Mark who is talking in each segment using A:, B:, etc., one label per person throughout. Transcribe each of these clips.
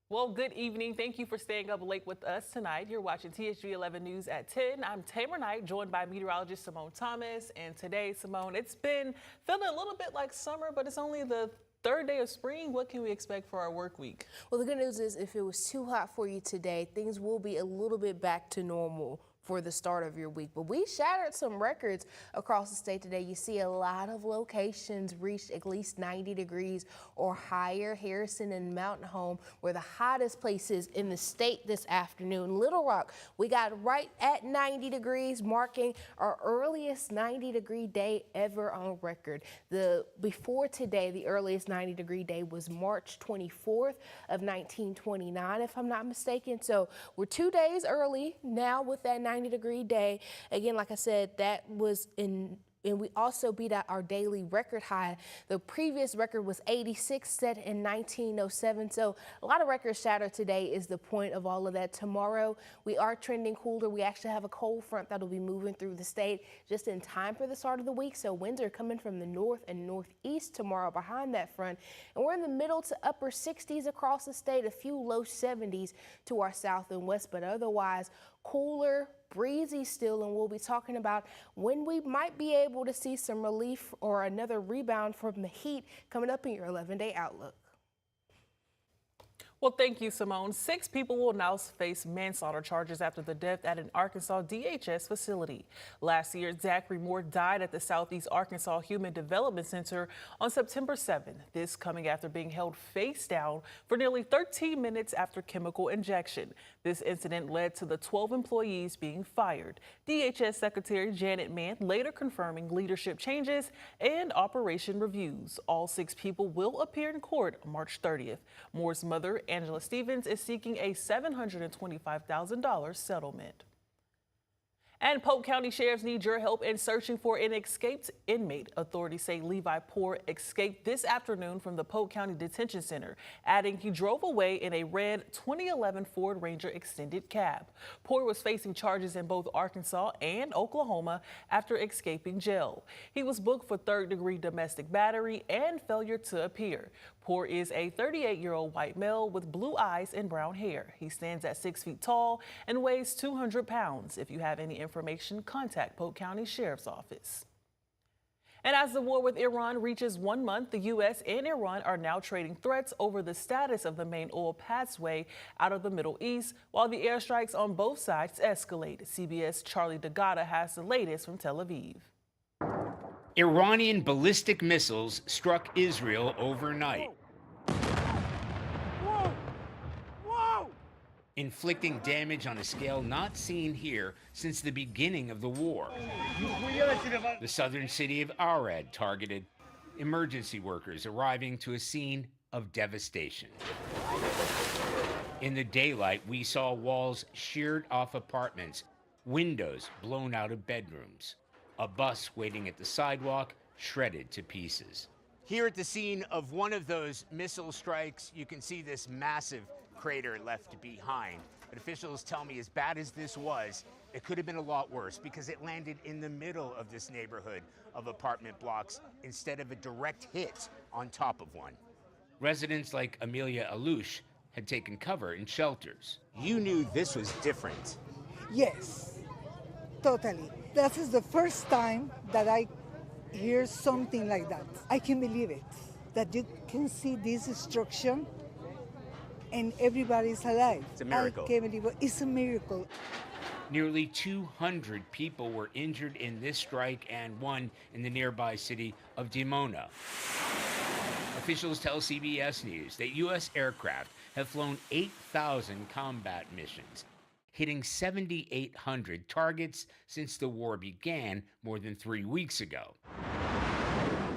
A: Well, good evening. Thank you for staying up late with us tonight. You're watching TSG 11 News at 10. I'm Tamar Knight, joined by meteorologist Simone Thomas. And today, Simone, it's been feeling a little bit like summer, but it's only the third day of spring. What can we expect for our work week?
B: Well, the good news is if it was too hot for you today, things will be a little bit back to normal for the start of your week. But we shattered some records across the state today. You see a lot of locations reached at least 90 degrees or higher. Harrison and Mountain Home were the hottest places in the state this afternoon. Little Rock, we got right at 90 degrees, marking our earliest 90-degree day ever on record. Before today, the earliest 90-degree day was March 24th of 1929, if I'm not mistaken. So we're 2 days early now with that 90-degree day. Again, like I said, that was and we also beat out our daily record high. The previous record was 86, set in 1907. So a lot of records shattered today is the point of all of that. Tomorrow, we are trending cooler. We actually have a cold front that'll be moving through the state just in time for the start of the week. So winds are coming from the north and northeast tomorrow behind that front. And we're in the middle to upper 60s across the state, a few low 70s to our south and west, but otherwise cooler, breezy still, and we'll be talking about when we might be able to see some relief or another rebound from the heat coming up in your 11-day outlook.
A: Well, thank you, Simone. 6 people will now face manslaughter charges after the death at an Arkansas DHS facility. Last year, Zachary Moore died at the Southeast Arkansas Human Development Center on September 7th. This coming after being held face down for nearly 13 minutes after chemical injection. This incident led to the 12 employees being fired. DHS Secretary Janet Mann later confirming leadership changes and operation reviews. All 6 people will appear in court March 30th. Moore's mother, Angela Stevens, is seeking a $725,000 settlement. And Polk County sheriffs need your help in searching for an escaped inmate. Authorities say Levi Poor escaped this afternoon from the Polk County Detention Center, adding he drove away in a red 2011 Ford Ranger extended cab. Poor was facing charges in both Arkansas and Oklahoma after escaping jail. He was booked for third-degree domestic battery and failure to appear. Poor is a 38-year-old white male with blue eyes and brown hair. He stands at 6 feet tall and weighs 200 pounds. If you have any information, contact Polk County Sheriff's Office. And as the war with Iran reaches 1 month, the U.S. and Iran are now trading threats over the status of the main oil pathway out of the Middle East, while the airstrikes on both sides escalate. CBS' Charlie DeGata has the latest from Tel Aviv.
C: Iranian ballistic missiles struck Israel overnight, inflicting damage on a scale not seen here since the beginning of the war. The southern city of Arad targeted, emergency workers arriving to a scene of devastation. In the daylight, we saw walls sheared off apartments, windows blown out of bedrooms, a bus waiting at the sidewalk shredded to pieces. Here at the scene of one of those missile strikes, you can see this massive crater left behind. But officials tell me as bad as this was, it could have been a lot worse because it landed in the middle of this neighborhood of apartment blocks instead of a direct hit on top of one. Residents like Amelia Alush had taken cover in shelters. You knew this was different.
D: Yes, totally. This is the first time that I hear something like that. I can't believe it, that you can see this destruction and everybody's alive.
C: It's a miracle.
D: I can't believe it. It's a miracle.
C: Nearly 200 people were injured in this strike and one in the nearby city of Dimona. Officials tell CBS News that U.S. aircraft have flown 8,000 combat missions, hitting 7,800 targets since the war began more than 3 weeks ago.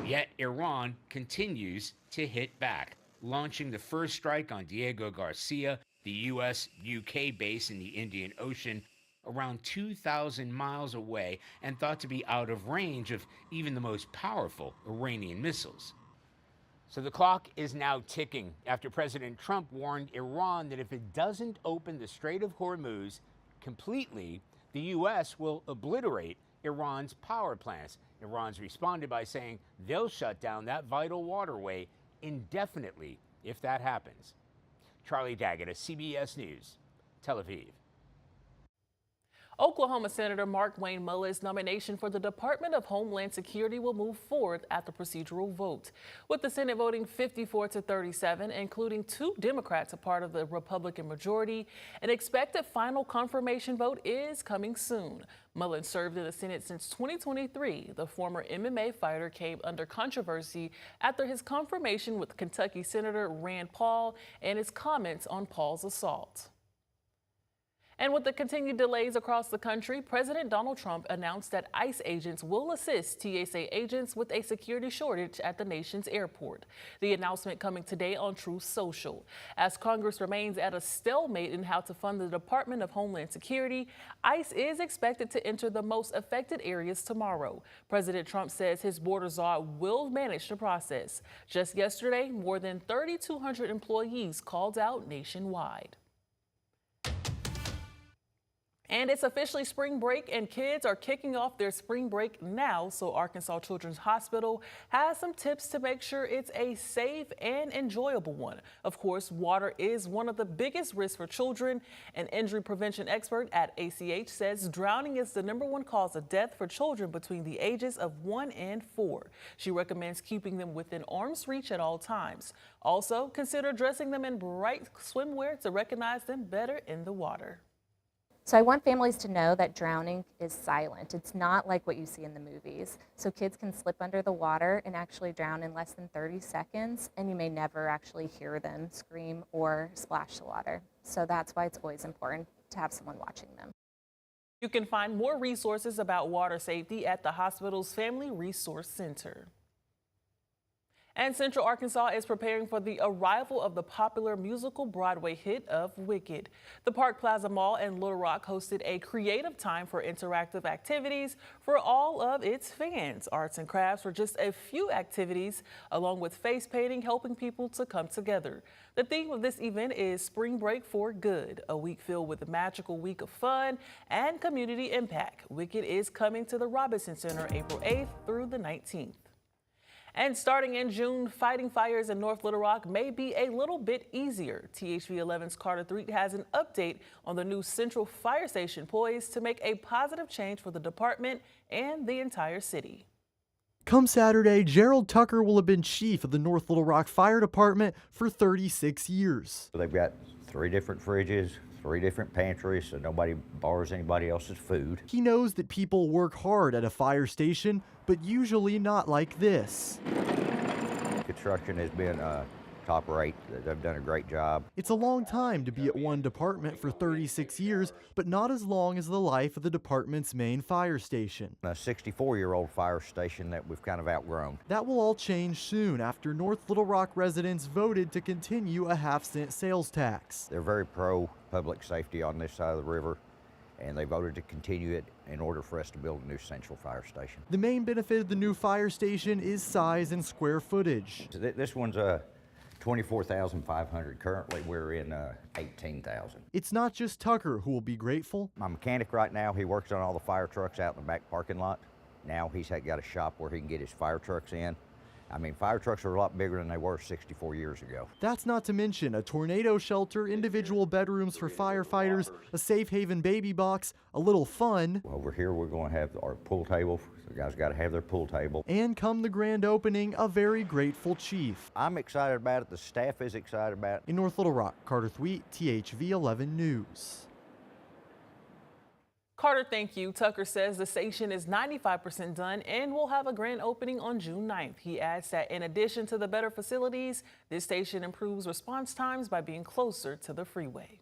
C: Yet Iran continues to hit back, launching the first strike on Diego Garcia, the U.S.-UK base in the Indian Ocean, around 2,000 miles away and thought to be out of range of even the most powerful Iranian missiles. So the clock is now ticking after President Trump warned Iran that if it doesn't open the Strait of Hormuz completely, the U.S. will obliterate Iran's power plants. Iran's responded by saying they'll shut down that vital waterway indefinitely if that happens. Charlie Daggett, CBS News, Tel Aviv.
A: Oklahoma Senator Mark Wayne Mullis's nomination for the Department of Homeland Security will move forward at the procedural vote, with the Senate voting 54-37, including 2 Democrats a part of the Republican majority. An expected final confirmation vote is coming soon. Mullen served in the Senate since 2023. The former MMA fighter came under controversy after his confirmation with Kentucky Senator Rand Paul and his comments on Paul's assault. And with the continued delays across the country, President Donald Trump announced that ICE agents will assist TSA agents with a security shortage at the nation's airport. The announcement coming today on Truth Social. As Congress remains at a stalemate in how to fund the Department of Homeland Security, ICE is expected to enter the most affected areas tomorrow. President Trump says his border czar will manage the process. Just yesterday, more than 3,200 employees called out nationwide. And it's officially spring break, and kids are kicking off their spring break now. So Arkansas Children's Hospital has some tips to make sure it's a safe and enjoyable one. Of course, water is one of the biggest risks for children. An injury prevention expert at ACH says drowning is the #1 cause of death for children between the ages of 1 and 4. She recommends keeping them within arm's reach at all times. Also, consider dressing them in bright swimwear to recognize them better in the water.
E: So I want families to know that drowning is silent. It's not like what you see in the movies. So kids can slip under the water and actually drown in less than 30 seconds, and you may never actually hear them scream or splash the water. So that's why it's always important to have someone watching them.
A: You can find more resources about water safety at the hospital's Family Resource Center. And Central Arkansas is preparing for the arrival of the popular musical Broadway hit of Wicked. The Park Plaza Mall in Little Rock hosted a creative time for interactive activities for all of its fans. Arts and crafts were just a few activities, along with face painting, helping people to come together. The theme of this event is Spring Break for Good, a week filled with a magical week of fun and community impact. Wicked is coming to the Robinson Center April 8th through the 19th. And starting in June, fighting fires in North Little Rock may be a little bit easier. THV 11's Carter Threet has an update on the new Central Fire Station poised to make a positive change for the department and the entire city.
F: Come Saturday, Gerald Tucker will have been chief of the North Little Rock Fire Department for 36 years.
G: They've got 3 different fridges, 3 different pantries, so nobody borrows anybody else's food.
F: He knows that people work hard at a fire station, but usually not like this.
G: Construction has been top rate. They've done a great job.
F: It's a long time to be at one department for 36 years, but not as long as the life of the department's main fire station.
G: A 64-year-old fire station that we've kind of outgrown.
F: That will all change soon after North Little Rock residents voted to continue a half-cent sales tax.
G: They're very pro public safety on this side of the river, and they voted to continue it in order for us to build a new central fire station.
F: The main benefit of the new fire station is size and square footage.
G: So this one's 24,500. Currently, we're in 18,000.
F: It's not just Tucker who will be grateful.
G: My mechanic right now, he works on all the fire trucks out in the back parking lot. Now he's got a shop where he can get his fire trucks in. I mean, fire trucks are a lot bigger than they were 64 years ago.
F: That's not to mention a tornado shelter, individual bedrooms for firefighters, a safe haven baby box, a little fun.
G: Over here, we're going to have our pool table. The guys got to have their pool table.
F: And come the grand opening, a very grateful chief.
G: I'm excited about it. The staff is excited about it.
F: In North Little Rock, Carter Thweet, THV 11 News.
A: Carter, thank you. Tucker says the station is 95% done and will have a grand opening on June 9th. He adds that in addition to the better facilities, this station improves response times by being closer to the freeway.